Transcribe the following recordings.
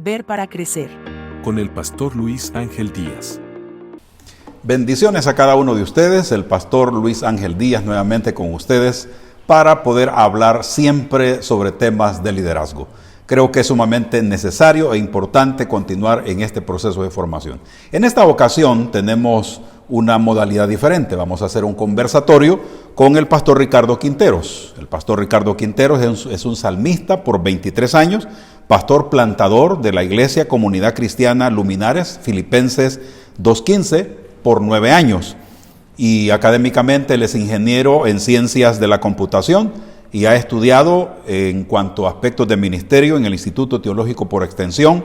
Ver para crecer. Con el pastor Luis Ángel Díaz. Bendiciones a cada uno de ustedes, el pastor Luis Ángel Díaz nuevamente con ustedes para poder hablar siempre sobre temas de liderazgo. Creo que es sumamente necesario e importante continuar en este proceso de formación. En esta ocasión tenemos una modalidad diferente. Vamos a hacer un conversatorio con el pastor Ricardo Quinteros. El pastor Ricardo Quinteros es un salmista por 23 años, pastor plantador de la Iglesia Comunidad Cristiana Luminares, Filipenses 2:15, por 9 años. Y académicamente él es ingeniero en ciencias de la computación y ha estudiado en cuanto a aspectos de ministerio en el Instituto Teológico por Extensión.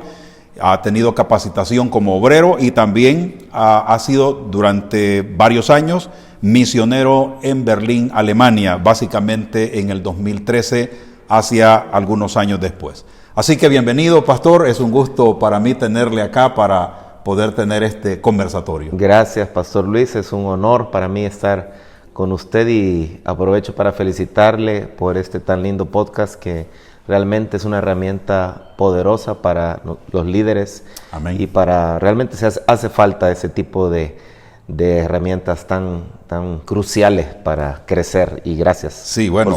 Ha tenido capacitación como obrero y también ha sido durante varios años misionero en Berlín, Alemania, básicamente en el 2013, hacia algunos años después. Así que bienvenido, pastor. Es un gusto para mí tenerle acá para poder tener este conversatorio. Gracias, pastor Luis. Es un honor para mí estar con usted y aprovecho para felicitarle por este tan lindo podcast que realmente es una herramienta poderosa para los líderes. Amén. Y para realmente se hace falta ese tipo de herramientas tan cruciales para crecer, y gracias. Sí, bueno,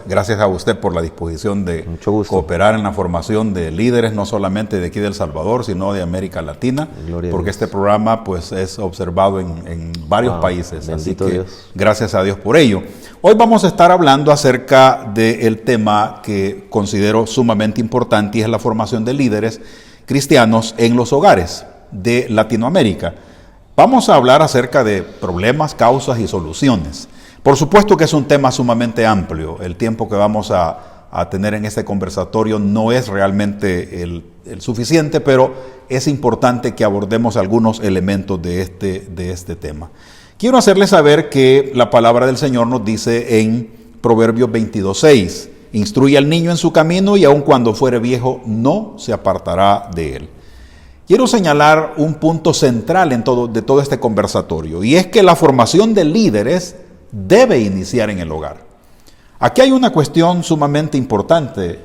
gracias a usted por la disposición de cooperar en la formación de líderes, no solamente de aquí de El Salvador, sino de América Latina, porque este programa pues es observado en varios países, así que Dios. Gracias a Dios por ello. Hoy vamos a estar hablando acerca del tema que considero sumamente importante, y es la formación de líderes cristianos en los hogares de Latinoamérica. Vamos a hablar acerca de problemas, causas y soluciones. Por supuesto que es un tema sumamente amplio. El tiempo que vamos a tener en este conversatorio no es realmente el suficiente, pero es importante que abordemos algunos elementos de este tema. Quiero hacerles saber que la palabra del Señor nos dice en Proverbios 22:6, instruye al niño en su camino y aun cuando fuere viejo no se apartará de él. Quiero señalar un punto central de todo este conversatorio, y es que la formación de líderes debe iniciar en el hogar. Aquí hay una cuestión sumamente importante,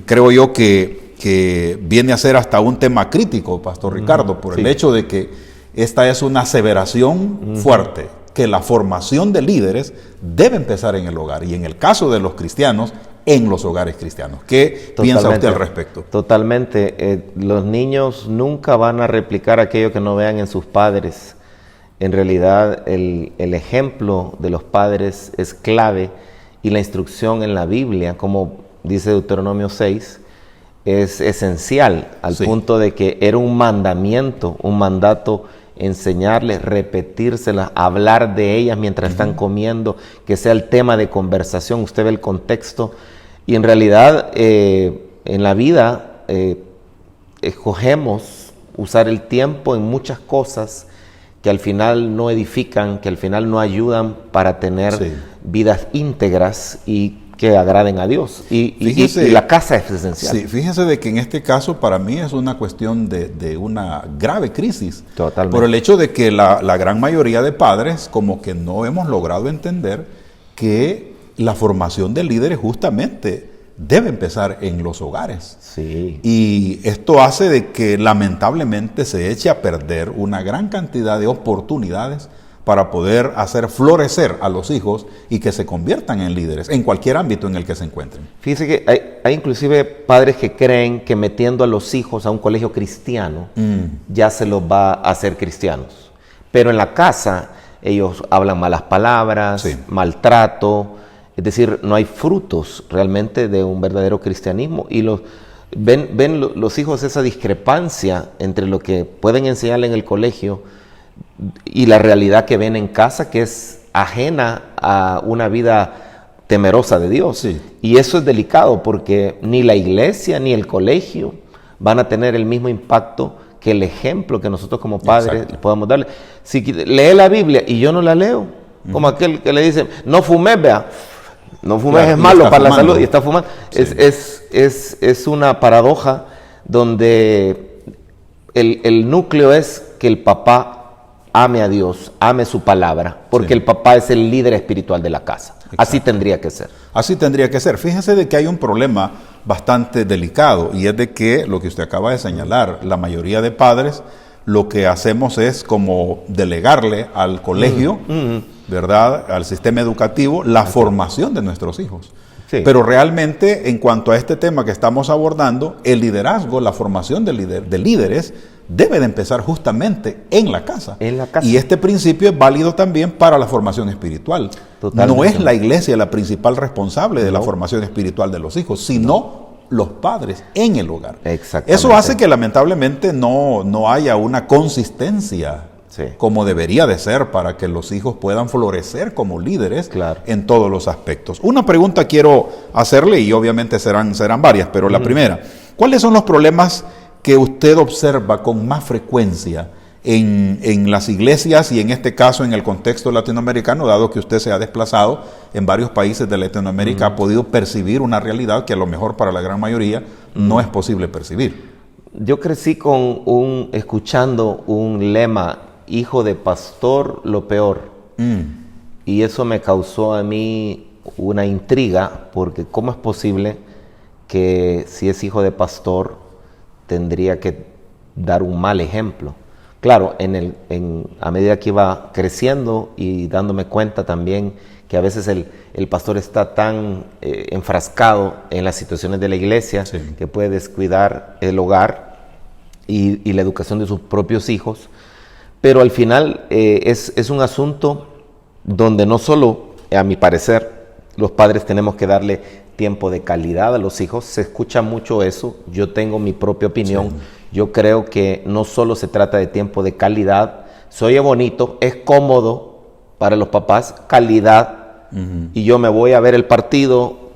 creo yo que viene a ser hasta un tema crítico, pastor Ricardo, por el hecho de que esta es una aseveración fuerte, que la formación de líderes debe empezar en el hogar, y en el caso de los cristianos, en los hogares cristianos. ¿Qué piensa usted al respecto? Totalmente. Los niños nunca van a replicar aquello que no vean en sus padres. En realidad, el ejemplo de los padres es clave, y la instrucción en la Biblia, como dice Deuteronomio 6, es esencial, al punto de que era un mandato, enseñarles, repetírselas, hablar de ellas mientras están comiendo, que sea el tema de conversación. Usted ve el contexto, y en realidad en la vida escogemos usar el tiempo en muchas cosas que al final no edifican, que al final no ayudan para tener vidas íntegras y que agraden a Dios. Y la casa es esencial. Sí, fíjese de que en este caso para mí es una cuestión de una grave crisis. Totalmente. Por el hecho de que la gran mayoría de padres como que no hemos logrado entender que la formación de líderes justamente debe empezar en los hogares. Sí. Y esto hace de que lamentablemente se eche a perder una gran cantidad de oportunidades para poder hacer florecer a los hijos y que se conviertan en líderes en cualquier ámbito en el que se encuentren. Fíjese que hay inclusive padres que creen que metiendo a los hijos a un colegio cristiano ya se los va a hacer cristianos. Pero en la casa ellos hablan malas palabras, maltrato, es decir, no hay frutos realmente de un verdadero cristianismo, y ven los hijos esa discrepancia entre lo que pueden enseñarle en el colegio y la realidad que ven en casa, que es ajena a una vida temerosa de Dios. Y eso es delicado, porque ni la iglesia ni el colegio van a tener el mismo impacto que el ejemplo que nosotros como padres podamos darle. Si lee la Biblia y yo no la leo, como aquel que le dice, no fumes, vea, no fumes, es malo para la salud, y está fumando. Es una paradoja donde el núcleo es que el papá ame a Dios, ame su palabra, porque el papá es el líder espiritual de la casa. Así tendría que ser. Así tendría que ser. Fíjense de que hay un problema bastante delicado, y es de que lo que usted acaba de señalar, la mayoría de padres lo que hacemos es como delegarle al colegio, ¿verdad?, al sistema educativo, la formación de nuestros hijos. Sí. Pero realmente, en cuanto a este tema que estamos abordando, el liderazgo, la formación de líderes, debe de empezar justamente en la casa. En la casa. Y este principio es válido también para la formación espiritual. Totalmente. No es la iglesia la principal responsable de la formación espiritual de los hijos, sino los padres en el hogar. Exactamente. Eso hace que lamentablemente no haya una consistencia como debería de ser para que los hijos puedan florecer como líderes en todos los aspectos. Una pregunta quiero hacerle, y obviamente serán varias, pero la primera, ¿cuáles son los problemas que usted observa con más frecuencia en las iglesias y en este caso en el contexto latinoamericano, dado que usted se ha desplazado en varios países de Latinoamérica, ha podido percibir una realidad que a lo mejor para la gran mayoría no es posible percibir? Yo crecí escuchando un lema: hijo de pastor, lo peor. Y eso me causó a mí una intriga, porque ¿cómo es posible que si es hijo de pastor tendría que dar un mal ejemplo? Claro, a medida que iba creciendo y dándome cuenta también que a veces el pastor está tan enfrascado en las situaciones de la iglesia que puede descuidar el hogar y la educación de sus propios hijos. Pero al final es un asunto donde no solo, a mi parecer, los padres tenemos que darle tiempo de calidad a los hijos. Se escucha mucho eso. Yo tengo mi propia opinión. Sí. Yo creo que no solo se trata de tiempo de calidad. Se oye bonito, es cómodo para los papás, calidad. Y yo me voy a ver el partido,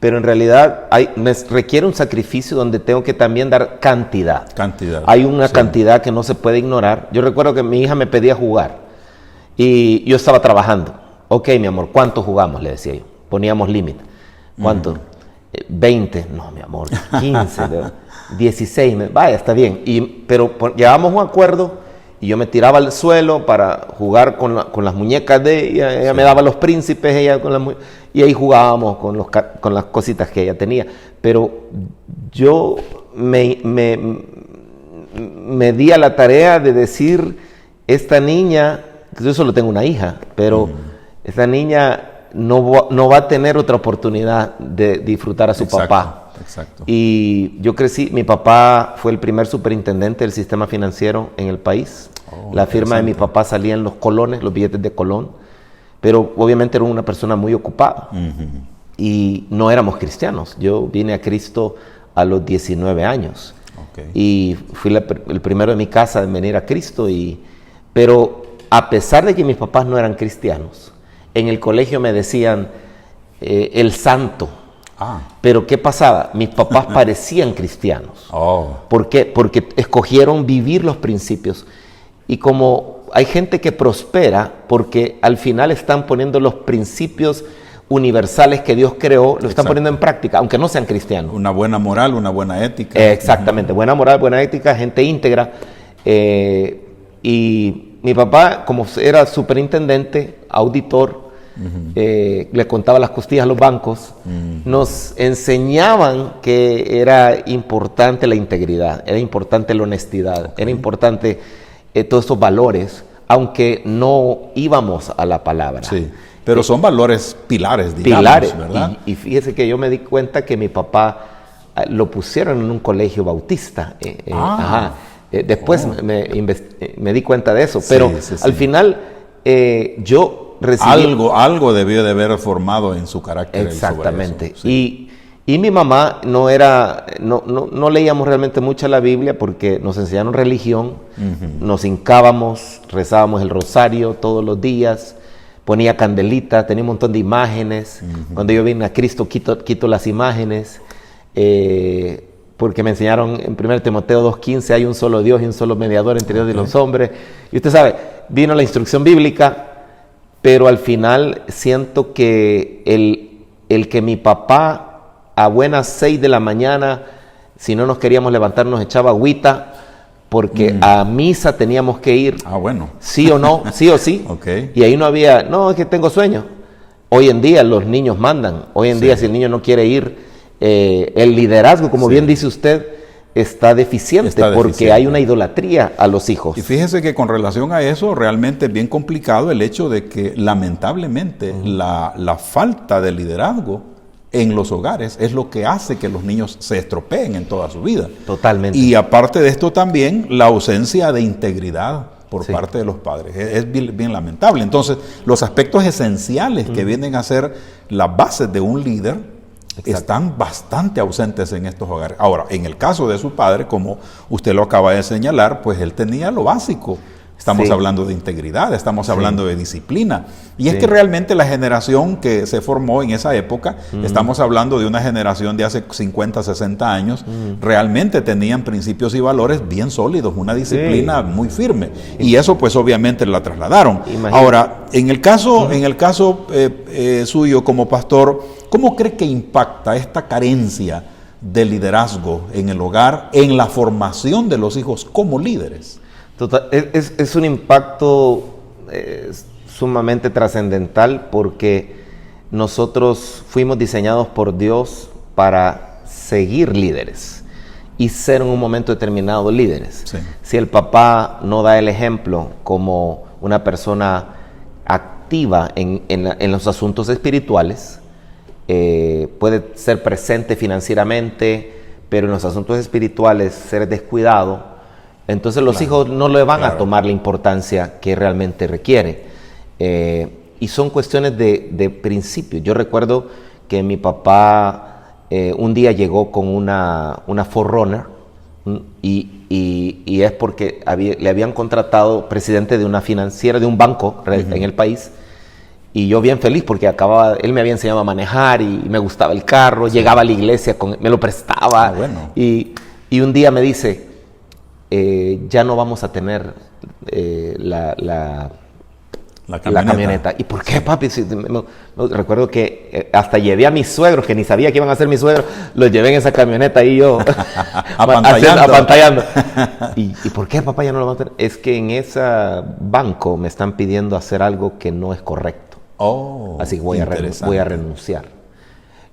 pero en realidad me requiere un sacrificio donde tengo que también dar cantidad. Hay una cantidad que no se puede ignorar. Yo recuerdo que mi hija me pedía jugar y yo estaba trabajando. Ok, mi amor, ¿cuánto jugamos?, le decía yo. Poníamos límite. ¿Cuánto? 20. No, mi amor, 15, 16. Vaya, está bien. Pero llegábamos a un acuerdo y yo me tiraba al suelo para jugar con las muñecas de ella. Ella me daba los príncipes, ella con las muñecas. Y ahí jugábamos con las cositas que ella tenía. Pero yo me di a la tarea de decir, esta niña, yo solo tengo una hija, pero esta niña no va a tener otra oportunidad de disfrutar a su papá. Exacto. Y yo crecí, mi papá fue el primer superintendente del sistema financiero en el país. La firma de mi papá salía en los colones, los billetes de colón. Pero obviamente era una persona muy ocupada y no éramos cristianos. Yo vine a Cristo a los 19 años y fui el primero de mi casa en venir a Cristo. Pero a pesar de que mis papás no eran cristianos, en el colegio me decían el santo. Pero ¿qué pasaba? Mis papás parecían cristianos. ¿Por qué? Porque escogieron vivir los principios. Y como hay gente que prospera porque al final están poniendo los principios universales que Dios creó, lo están poniendo en práctica, aunque no sean cristianos. Una buena moral, una buena ética. Exactamente, buena moral, buena ética, gente íntegra. Y mi papá, como era superintendente, auditor, le contaba las costillas a los bancos, nos enseñaban que era importante la integridad, era importante la honestidad, era importante todos estos valores, aunque no íbamos a la palabra. Sí, pero son valores pilares, digamos, ¿verdad? Y fíjese que yo me di cuenta que mi papá lo pusieron en un colegio bautista. Después me di cuenta de eso, pero al final yo recibí... Algo debió de haber formado en su carácter. Exactamente. Y mi mamá no leíamos realmente mucho la Biblia porque nos enseñaron religión, nos hincábamos, rezábamos el rosario todos los días, ponía candelita, tenía un montón de imágenes. Cuando yo vine a Cristo quito las imágenes, porque me enseñaron en 1 Timoteo 2:15, hay un solo Dios y un solo mediador entre Dios y los hombres. Y usted sabe, vino la instrucción bíblica, pero al final siento que el que mi papá a buenas 6 de la mañana, si no nos queríamos levantar, nos echaba agüita, porque a misa teníamos que ir. Sí o no, sí o sí. Y ahí no había, no, es que tengo sueño. Hoy en día los niños mandan. Hoy en día si el niño no quiere ir, el liderazgo, como bien dice usted, está deficiente porque hay una idolatría a los hijos. Y fíjese que con relación a eso, realmente es bien complicado el hecho de que lamentablemente la falta de liderazgo en los hogares es lo que hace que los niños se estropeen en toda su vida. Totalmente. Y aparte de esto también, la ausencia de integridad por parte de los padres. Es bien lamentable. Entonces, los aspectos esenciales que vienen a ser las bases de un líder están bastante ausentes en estos hogares. Ahora, en el caso de su padre, como usted lo acaba de señalar, pues él tenía lo básico. Estamos hablando de integridad, estamos hablando de disciplina. Y es que realmente la generación que se formó en esa época, estamos hablando de una generación de hace 50, 60 años, realmente tenían principios y valores bien sólidos, una disciplina muy firme. Y eso pues obviamente la trasladaron. Ahora, en el caso suyo como pastor, ¿cómo cree que impacta esta carencia de liderazgo en el hogar, en la formación de los hijos como líderes? Total, es un impacto sumamente trascendental porque nosotros fuimos diseñados por Dios para seguir líderes y ser en un momento determinado líderes. Sí. Si el papá no da el ejemplo como una persona activa en los asuntos espirituales, puede ser presente financieramente, pero en los asuntos espirituales ser descuidado, entonces los hijos no le van a tomar la importancia que realmente requiere. Y son cuestiones de principio. Yo recuerdo que mi papá un día llegó con una 4Runner y es porque le habían contratado presidente de una financiera, de un banco en el país. Y yo bien feliz porque él me había enseñado a manejar y me gustaba el carro, llegaba a la iglesia, me lo prestaba. Bueno. Y un día me dice, ya no vamos a tener la camioneta. ¿Y por qué, papi? Recuerdo que hasta llevé a mis suegros, que ni sabía que iban a ser mis suegros, los llevé en esa camioneta y yo apantallando. ¿Y por qué, papá, ya no lo vamos a tener? Es que en ese banco me están pidiendo hacer algo que no es correcto. Así que voy a renunciar.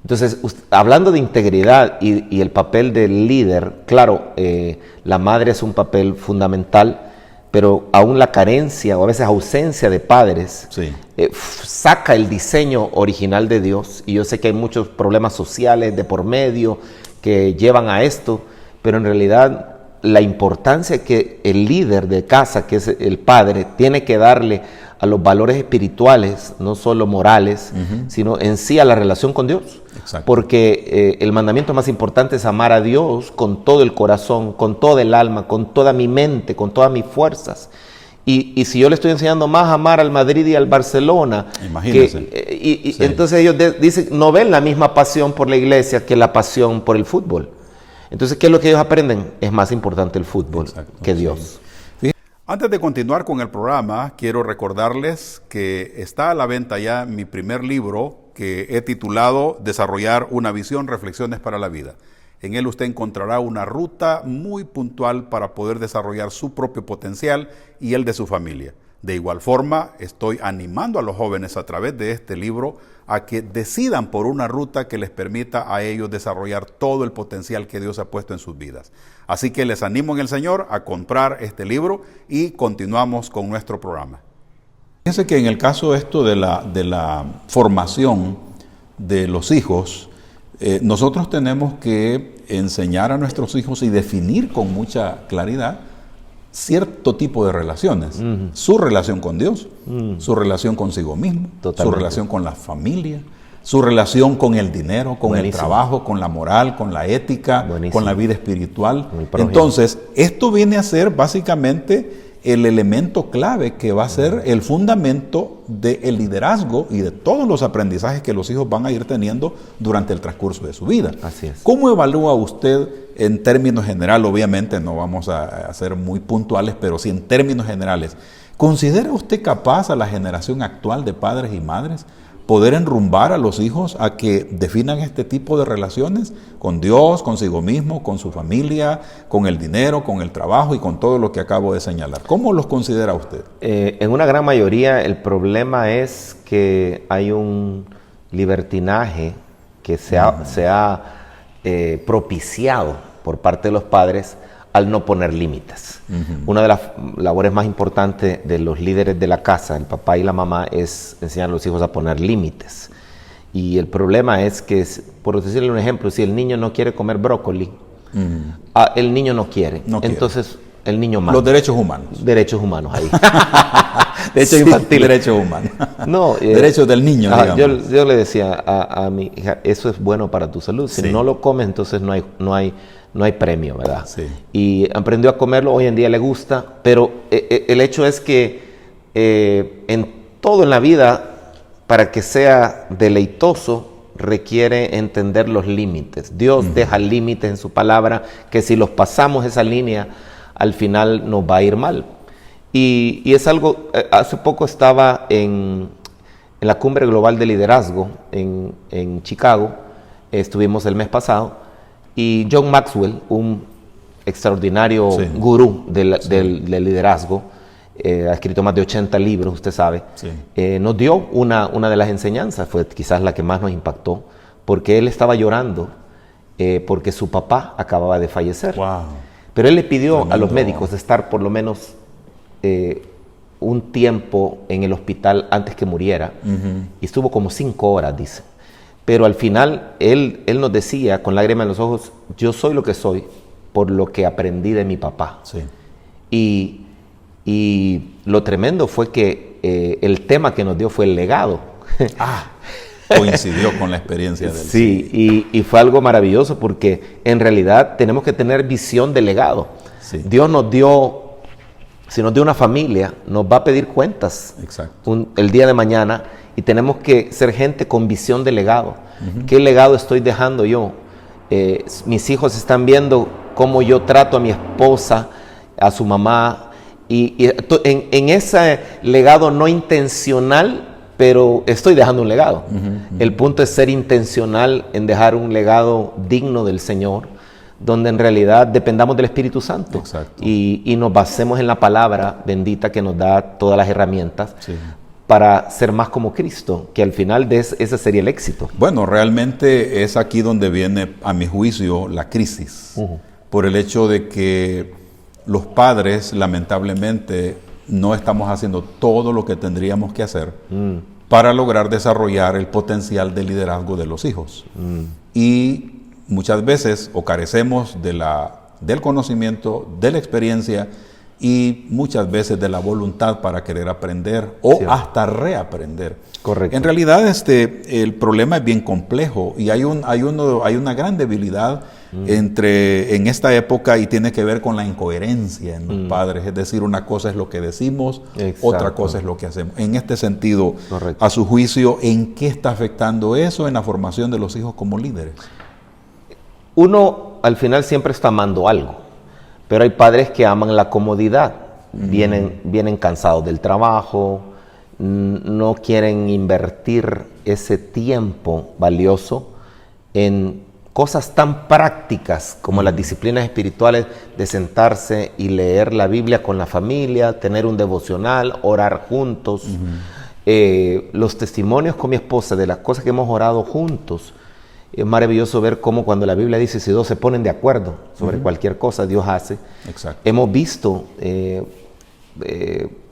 Entonces, hablando de integridad y el papel del líder, claro, la madre es un papel fundamental, pero aún la carencia o a veces ausencia de padres saca el diseño original de Dios. Y yo sé que hay muchos problemas sociales de por medio que llevan a esto, pero en realidad la importancia que el líder de casa, que es el padre, tiene que darle a los valores espirituales, no solo morales, sino en sí a la relación con Dios. Exacto. Porque el mandamiento más importante es amar a Dios con todo el corazón, con toda el alma, con toda mi mente, con todas mis fuerzas. Y si yo le estoy enseñando más a amar al Madrid y al Barcelona, imagínense. Entonces ellos dicen, no ven la misma pasión por la iglesia que la pasión por el fútbol. Entonces, ¿qué es lo que ellos aprenden? Es más importante el fútbol que Dios. Antes de continuar con el programa, quiero recordarles que está a la venta ya mi primer libro que he titulado Desarrollar una visión, reflexiones para la vida. En él usted encontrará una ruta muy puntual para poder desarrollar su propio potencial y el de su familia. De igual forma, estoy animando a los jóvenes a través de este libro a que decidan por una ruta que les permita a ellos desarrollar todo el potencial que Dios ha puesto en sus vidas. Así que les animo en el Señor a comprar este libro y continuamos con nuestro programa. Fíjense que en el caso de la formación de los hijos, nosotros tenemos que enseñar a nuestros hijos y definir con mucha claridad cierto tipo de relaciones. Su relación con Dios, su relación consigo mismo, su relación con la familia, su relación con el dinero, con el trabajo, con la moral, con la ética, con la vida espiritual. Entonces, esto viene a ser básicamente el elemento clave que va a ser el fundamento del liderazgo y de todos los aprendizajes que los hijos van a ir teniendo durante el transcurso de su vida. Así es. ¿Cómo evalúa usted en términos generales? Obviamente no vamos a ser muy puntuales, pero sí en términos generales. ¿Considera usted capaz a la generación actual de padres y madres poder enrumbar a los hijos a que definan este tipo de relaciones con Dios, consigo mismo, con su familia, con el dinero, con el trabajo y con todo lo que acabo de señalar? ¿Cómo los considera usted? En una gran mayoría el problema es que hay un libertinaje que se ha propiciado por parte de los padres al no poner límites. Una de las labores más importantes de los líderes de la casa, el papá y la mamá, es enseñar a los hijos a poner límites. Y el problema es que, por decirle un ejemplo, si el niño no quiere comer brócoli, el niño no quiere. Entonces, el niño manda. Los derechos humanos. Derechos humanos ahí. Derechos infantiles. Derechos humanos. No, derechos del niño, digamos. Yo le decía a mi hija, eso es bueno para tu salud. Si no lo comes, entonces no hay premio, ¿verdad? Sí. Y aprendió a comerlo, hoy en día le gusta, pero el hecho es que en todo en la vida, para que sea deleitoso, requiere entender los límites. Dios deja límites en su palabra, que si los pasamos esa línea, al final nos va a ir mal. Y es algo, hace poco estaba en la Cumbre Global de Liderazgo en Chicago, estuvimos el mes pasado, y John Maxwell, un extraordinario gurú del liderazgo, ha escrito más de 80 libros, usted sabe, nos dio una de las enseñanzas, fue quizás la que más nos impactó, porque él estaba llorando porque su papá acababa de fallecer. Wow. Pero él le pidió a los médicos estar por lo menos un tiempo en el hospital antes que muriera, y estuvo como 5 horas, dice. Pero al final él nos decía con lágrimas en los ojos, yo soy lo que soy por lo que aprendí de mi papá. Sí. Y lo tremendo fue que el tema que nos dio fue el legado. Coincidió con la experiencia del Sí, y fue algo maravilloso porque en realidad tenemos que tener visión de legado. Sí. Dios nos dio, si nos dio una familia, nos va a pedir cuentas. Exacto. El día de mañana, y tenemos que ser gente con visión de legado. ¿Qué legado estoy dejando yo? Mis hijos están viendo cómo yo trato a mi esposa, a su mamá, y en ese legado no intencional, pero estoy dejando un legado. El punto es ser intencional en dejar un legado digno del Señor, donde en realidad dependamos del Espíritu Santo. Exacto. Y nos basemos en la palabra bendita que nos da todas las herramientas para ser más como Cristo, que al final ese sería el éxito. Bueno, realmente es aquí donde viene, a mi juicio, la crisis, por el hecho de que los padres, lamentablemente, no estamos haciendo todo lo que tendríamos que hacer para lograr desarrollar el potencial de liderazgo de los hijos. Y muchas veces o carecemos del conocimiento, de la experiencia y muchas veces de la voluntad para querer aprender o hasta reaprender. Correcto. En realidad el problema es bien complejo y hay una gran debilidad en esta época, y tiene que ver con la incoherencia en los padres. Es decir, una cosa es lo que decimos, otra cosa es lo que hacemos. En este sentido, a su juicio, ¿en qué está afectando eso en la formación de los hijos como líderes? Uno al final siempre está amando algo, pero hay padres que aman la comodidad, vienen cansados del trabajo, no quieren invertir ese tiempo valioso en cosas tan prácticas como las disciplinas espirituales de sentarse y leer la Biblia con la familia, tener un devocional, orar juntos. Los testimonios con mi esposa de las cosas que hemos orado juntos, es maravilloso ver cómo cuando la Biblia dice si dos se ponen de acuerdo sobre cualquier cosa, Dios hace. Exacto. Hemos visto,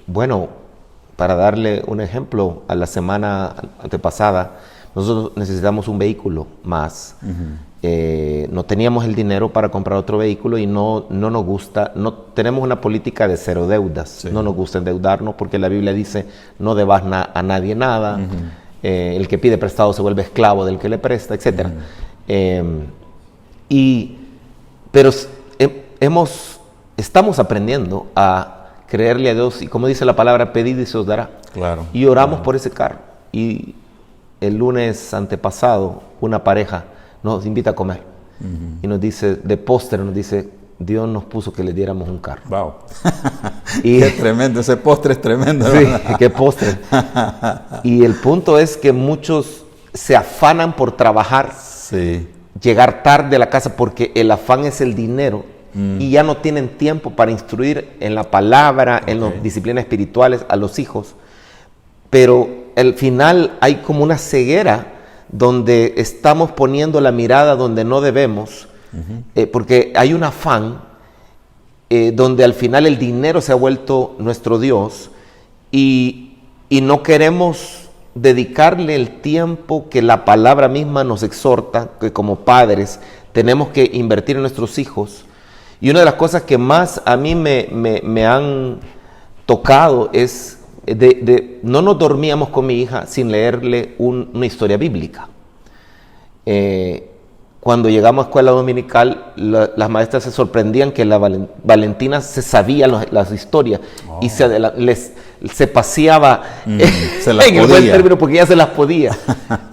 bueno, para darle un ejemplo, a la semana antepasada, nosotros necesitamos un vehículo más. No teníamos el dinero para comprar otro vehículo y no nos gusta, no tenemos una política de cero deudas. No nos gusta endeudarnos porque la Biblia dice no debas a nadie nada. El que pide prestado se vuelve esclavo del que le presta, etc. Pero estamos aprendiendo a creerle a Dios, y como dice la palabra, pedid y se os dará. Claro. Y oramos por ese carro. Y el lunes antepasado, una pareja nos invita a comer. Y nos dice, de postre, nos dice, Dios nos puso que le diéramos un carro. Wow. Qué tremendo, ese postre es tremendo. Sí, qué postre. Y el punto es que muchos se afanan por trabajar, llegar tarde a la casa porque el afán es el dinero, y ya no tienen tiempo para instruir en la palabra, en las disciplinas espirituales a los hijos. Pero al final hay como una ceguera donde estamos poniendo la mirada donde no debemos, porque hay un afán donde al final el dinero se ha vuelto nuestro Dios y no queremos dedicarle el tiempo que la palabra misma nos exhorta, que como padres tenemos que invertir en nuestros hijos. Y una de las cosas que más a mí me han tocado es no nos dormíamos con mi hija sin leerle una historia bíblica. Cuando llegamos a escuela dominical, las maestras se sorprendían que la Valentina se sabía las historias y se paseaba en el buen término porque ella se las podía,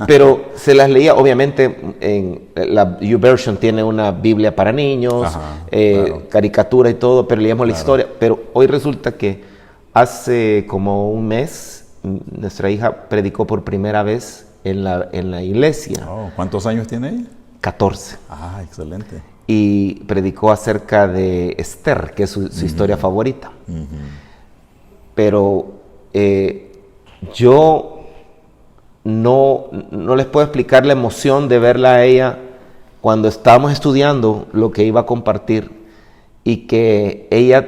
pero se las leía. Obviamente en la YouVersion tiene una Biblia para niños, claro, caricatura y todo, pero leíamos la historia. Pero hoy resulta que hace como un mes nuestra hija predicó por primera vez en la iglesia. ¿Cuántos años tiene ella? 14. Ah, excelente. Y predicó acerca de Esther, que es su historia favorita. Pero yo no les puedo explicar la emoción de verla a ella cuando estábamos estudiando lo que iba a compartir y que ella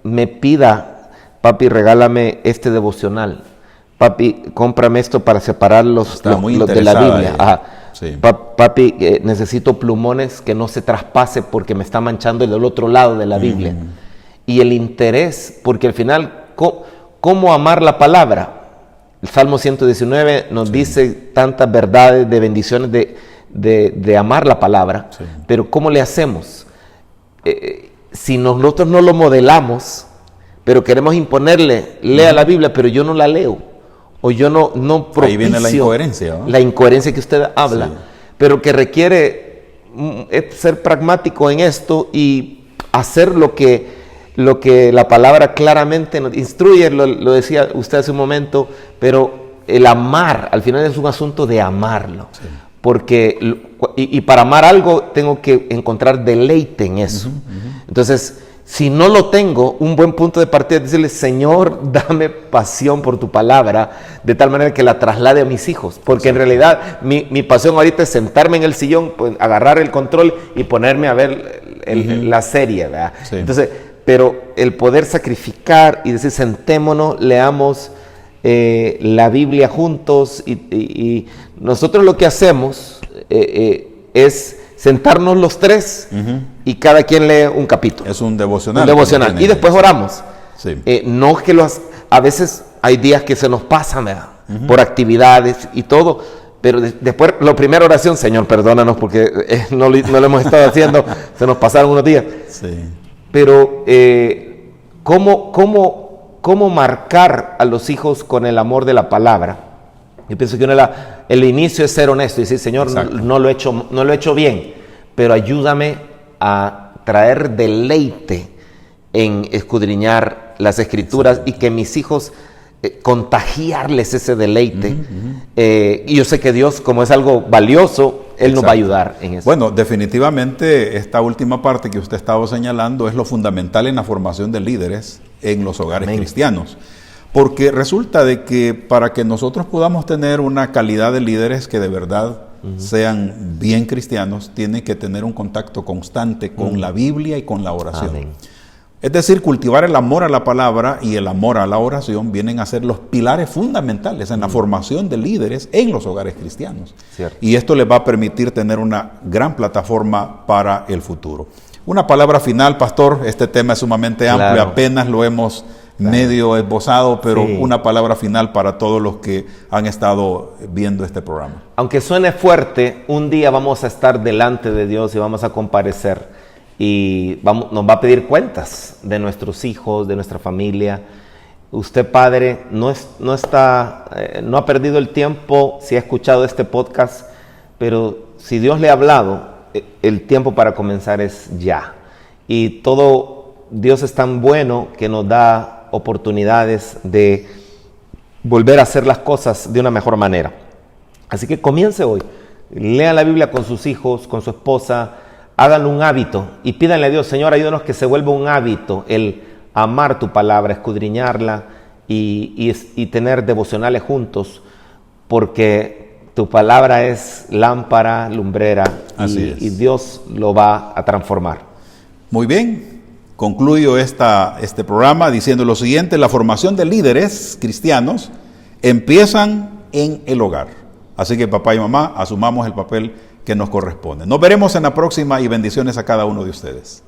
me pida: papi, regálame este devocional. Papi, cómprame esto para separar los de la Biblia. Sí. Papi, necesito plumones que no se traspase porque me está manchando del otro lado de la Biblia. Y el interés, porque al final, ¿cómo amar la palabra? El Salmo 119 nos dice tantas verdades de bendiciones de amar la palabra, pero ¿cómo le hacemos? Si nosotros no lo modelamos, pero queremos imponerle, lea la Biblia, pero yo no la leo. O yo no propicio. Ahí viene la incoherencia, ¿no? La incoherencia que usted habla, pero que requiere ser pragmático en esto y hacer lo que la palabra claramente nos instruye, lo decía usted hace un momento, pero el amar, al final es un asunto de amarlo. Sí. Porque, y para amar algo tengo que encontrar deleite en eso. Entonces, si no lo tengo, un buen punto de partida es decirle: Señor, dame pasión por tu palabra, de tal manera que la traslade a mis hijos. Porque en realidad mi pasión ahorita es sentarme en el sillón, pues, agarrar el control y ponerme a ver la serie, ¿verdad? Sí. Entonces, pero el poder sacrificar y decir: sentémonos, leamos la Biblia juntos, y nosotros lo que hacemos es sentarnos los tres y cada quien lee un capítulo. Es un devocional. Un devocional. Y después oramos. Sí. No es que a veces hay días que se nos pasan, ¿verdad? Por actividades y todo, pero después la primera oración: Señor, perdónanos porque no lo hemos estado haciendo, se nos pasaron unos días. Sí. Pero ¿cómo marcar a los hijos con el amor de la palabra? Yo pienso que el inicio es ser honesto y decir: Señor, no lo he hecho bien, pero ayúdame a traer deleite en escudriñar las Escrituras y que mis hijos, contagiarles ese deleite. Y yo sé que Dios, como es algo valioso, Él nos va a ayudar en eso. Bueno, definitivamente esta última parte que usted estaba señalando es lo fundamental en la formación de líderes en los hogares cristianos. Porque resulta de que para que nosotros podamos tener una calidad de líderes que de verdad sean bien cristianos, tienen que tener un contacto constante con la Biblia y con la oración. Amén. Es decir, cultivar el amor a la palabra y el amor a la oración vienen a ser los pilares fundamentales en la formación de líderes en los hogares cristianos. Cierto. Y esto les va a permitir tener una gran plataforma para el futuro. Una palabra final, pastor. Este tema es sumamente amplio, apenas lo hemos medio esbozado, pero una palabra final para todos los que han estado viendo este programa. Aunque suene fuerte, un día vamos a estar delante de Dios y vamos a comparecer y nos va a pedir cuentas de nuestros hijos, de nuestra familia. Usted, padre, no ha perdido el tiempo si ha escuchado este podcast, pero si Dios le ha hablado, el tiempo para comenzar es ya. Y Dios es tan bueno que nos da oportunidades de volver a hacer las cosas de una mejor manera. Así que comience hoy. Lea la Biblia con sus hijos, con su esposa, háganlo un hábito y pídanle a Dios: Señor, ayúdanos que se vuelva un hábito el amar tu palabra, escudriñarla y tener devocionales juntos, porque Tu palabra es lámpara, lumbrera, y Dios lo va a transformar. Muy bien, concluyo este programa diciendo lo siguiente: la formación de líderes cristianos empiezan en el hogar. Así que papá y mamá, asumamos el papel que nos corresponde. Nos veremos en la próxima y bendiciones a cada uno de ustedes.